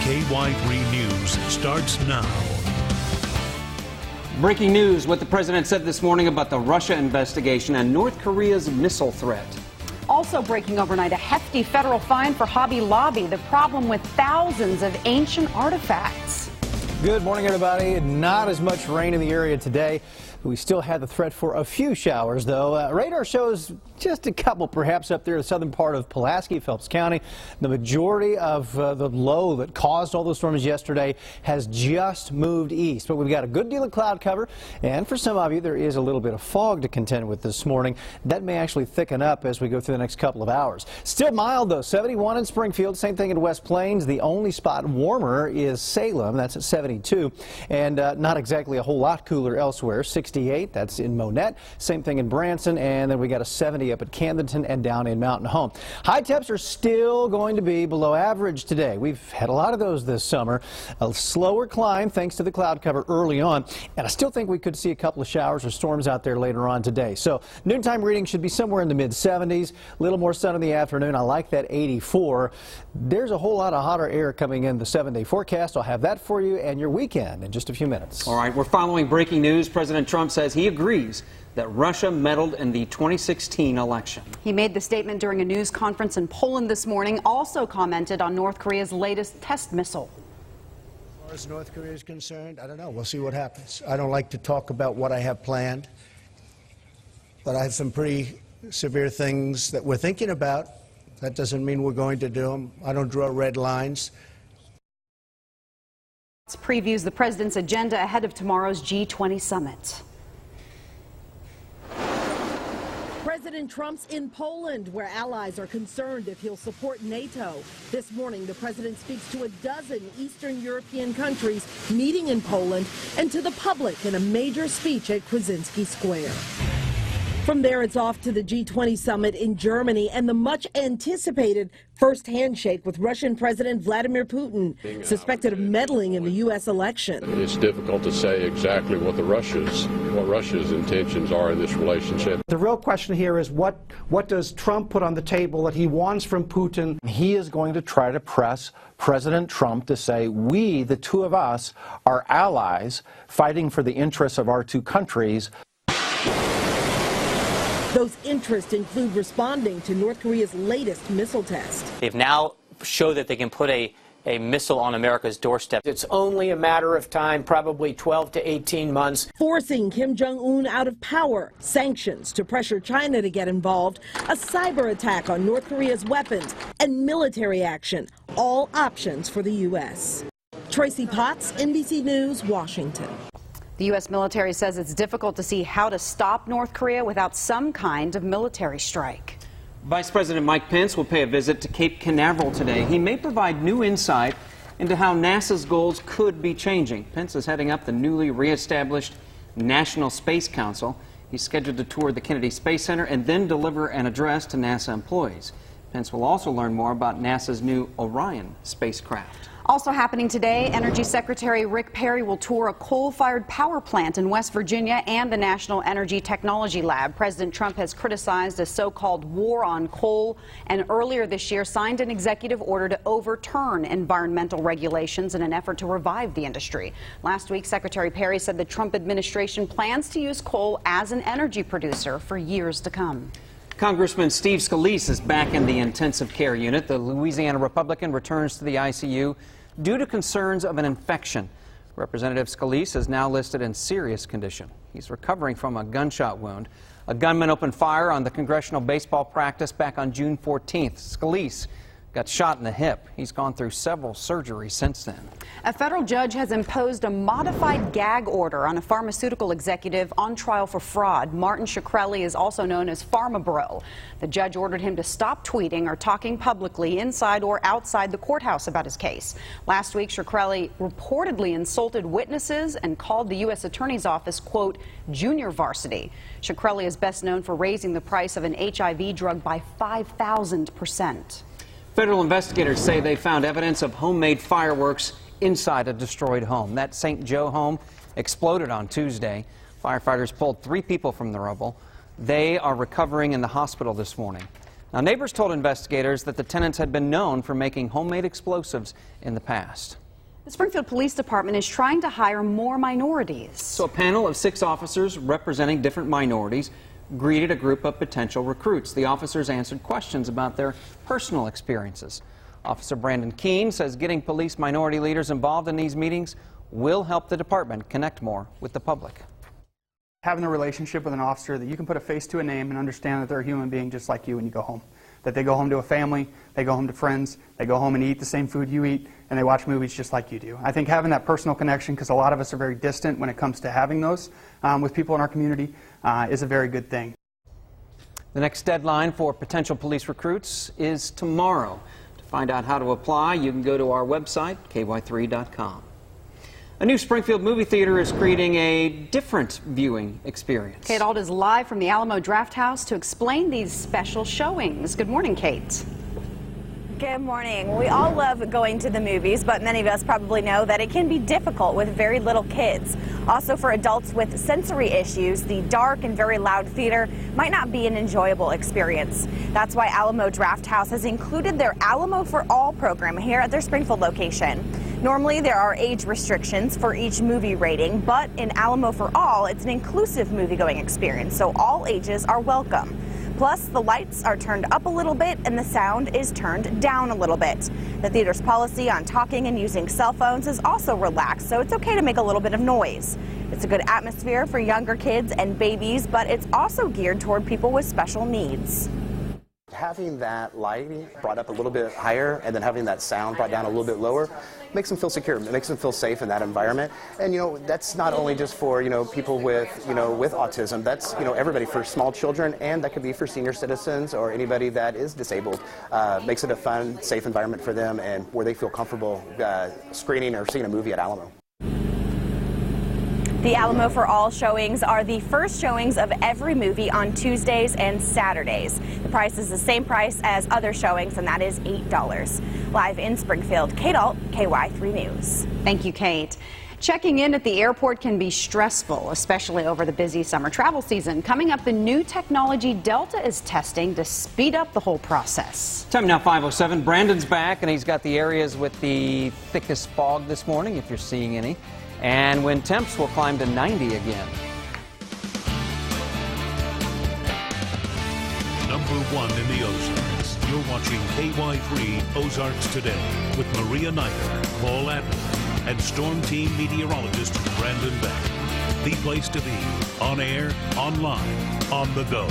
KY3 News starts now. Breaking news, what the president said this morning about the Russia investigation and North Korea's missile threat. Also breaking overnight, a hefty federal fine for Hobby Lobby, the problem with thousands of ancient artifacts. Good morning, everybody. Not as much rain in the area today. We still had the threat for a few showers, though. Radar shows just a couple, perhaps, up there in the southern part of Pulaski, Phelps County. The majority of the low that caused all those storms yesterday has just moved east. But we've got a good deal of cloud cover, and for some of you, there is a little bit of fog to contend with this morning. That may actually thicken up as we go through the next couple of hours. Still mild, though. 71 in Springfield, same thing in West Plains. The only spot warmer is Salem. That's at 72. And not exactly a whole lot cooler elsewhere. 68, that's in Monette. Same thing in Branson, and then we got a 70 up at Camdenton and down in Mountain Home. High temps are still going to be below average today. We've had a lot of those this summer. A slower climb thanks to the cloud cover early on, and I still think we could see a couple of showers or storms out there later on today. So noontime reading should be somewhere in the mid-70s. A little more sun in the afternoon. I like that 84. There's a whole lot of hotter air coming in the 7-day forecast. I'll have that for you and your weekend in just a few minutes. All right, we're following breaking news. President Trump says he agrees that Russia meddled in the 2016 election. He made the statement during a news conference in Poland this morning, also commented on North Korea's latest test missile. As far as North Korea is concerned, I don't know. We'll see what happens. I don't like to talk about what I have planned, but I have some pretty severe things that we're thinking about. That doesn't mean we're going to do them. I don't draw red lines. Previews the president's agenda ahead of tomorrow's G20 summit. President Trump's in Poland, where allies are concerned if he'll support NATO. This morning, the president speaks to a dozen Eastern European countries meeting in Poland and to the public in a major speech at Krasinski Square. From there, it's off to the G20 summit in Germany and the much-anticipated first handshake with Russian President Vladimir Putin, suspected of meddling in the U.S. election. It's difficult to say exactly what Russia's intentions are in this relationship. The real question here is what does Trump put on the table that he wants from Putin? He is going to try to press President Trump to say, we, the two of us, are allies fighting for the interests of our two countries. Those interests include responding to North Korea's latest missile test. They've now showed that they can put a missile on America's doorstep. It's only a matter of time, probably 12 to 18 months. Forcing Kim Jong-un out of power, sanctions to pressure China to get involved, a cyber attack on North Korea's weapons, and military action, all options for the U.S. Tracy Potts, NBC News, Washington. The U.S. military says it's difficult to see how to stop North Korea without some kind of military strike. Vice President Mike Pence will pay a visit to Cape Canaveral today. He may provide new insight into how NASA's goals could be changing. Pence is heading up the newly reestablished National Space Council. He's scheduled to tour the Kennedy Space Center and then deliver an address to NASA employees. Pence will also learn more about NASA's new Orion spacecraft. Also happening today, Energy Secretary Rick Perry will tour a coal-fired power plant in West Virginia and the National Energy Technology Lab. President Trump has criticized a so-called war on coal and earlier this year signed an executive order to overturn environmental regulations in an effort to revive the industry. Last week, Secretary Perry said the Trump administration plans to use coal as an energy producer for years to come. Congressman Steve Scalise is back in the intensive care unit. The Louisiana Republican returns to the ICU due to concerns of an infection. Representative Scalise is now listed in serious condition. He's recovering from a gunshot wound. A gunman opened fire on the congressional baseball practice back on June 14th. Scalise got shot in the hip. He's gone through several surgeries since then. A federal judge has imposed a modified gag order on a pharmaceutical executive on trial for fraud. Martin Shkreli is also known as PharmaBro. The judge ordered him to stop tweeting or talking publicly inside or outside the courthouse about his case. Last week, Shkreli reportedly insulted witnesses and called the U.S. Attorney's Office, quote, junior varsity. Shkreli is best known for raising the price of an HIV drug by 5,000%. Federal investigators say they found evidence of homemade fireworks inside a destroyed home. That St. Joe home exploded on Tuesday. Firefighters pulled 3 people from the rubble. They are recovering in the hospital this morning. Now, neighbors told investigators that the tenants had been known for making homemade explosives in the past. The Springfield Police Department is trying to hire more minorities. So a panel of 6 officers representing different minorities greeted a group of potential recruits. The officers answered questions about their personal experiences. Officer Brandon Keene says getting police minority leaders involved in these meetings will help the department connect more with the public. Having a relationship with an officer that you can put a face to a name and understand that they're a human being just like you when you go home. That they go home to a family, they go home to friends, they go home and eat the same food you eat, and they watch movies just like you do. I think having that personal connection, because a lot of us are very distant when it comes to having those with people in our community, is a very good thing. The next deadline for potential police recruits is tomorrow. To find out how to apply, you can go to our website, ky3.com. A new Springfield movie theater is creating a different viewing experience. Kate Ault is live from the Alamo Draft House to explain these special showings. Good morning, Kate. Good morning. We all love going to the movies, but many of us probably know that it can be difficult with very little kids. Also, for adults with sensory issues, the dark and very loud theater might not be an enjoyable experience. That's why Alamo Draft House has included their Alamo for All program here at their Springfield location. Normally, there are age restrictions for each movie rating, but in Alamo for All, it's an inclusive movie-going experience, so all ages are welcome. Plus, the lights are turned up a little bit and the sound is turned down a little bit. The theater's policy on talking and using cell phones is also relaxed, so it's okay to make a little bit of noise. It's a good atmosphere for younger kids and babies, but it's also geared toward people with special needs. Having that lighting brought up a little bit higher and then having that sound brought down a little bit lower makes them feel secure. It makes them feel safe in that environment. And that's not only just for people with with autism. That's everybody, for small children, and that could be for senior citizens or anybody that is disabled. Makes it a fun, safe environment for them and where they feel comfortable screening or seeing a movie at Alamo. The Alamo for All showings are the first showings of every movie on Tuesdays and Saturdays. The price is the same price as other showings, and that is $8. Live in Springfield, Kate Ault, KY3 News. Thank you, Kate. Checking in at the airport can be stressful, especially over the busy summer travel season. Coming up, the new technology Delta is testing to speed up the whole process. Time now 5:07. Brandon's back, and he's got the areas with the thickest fog this morning, if you're seeing any. And when temps will climb to 90 again. Number 1 in the Ozarks. You're watching KY3 Ozarks Today with Maria Niter, Paul Adler, and Storm Team meteorologist Brandon Beck. The place to be, on air, online, on the go.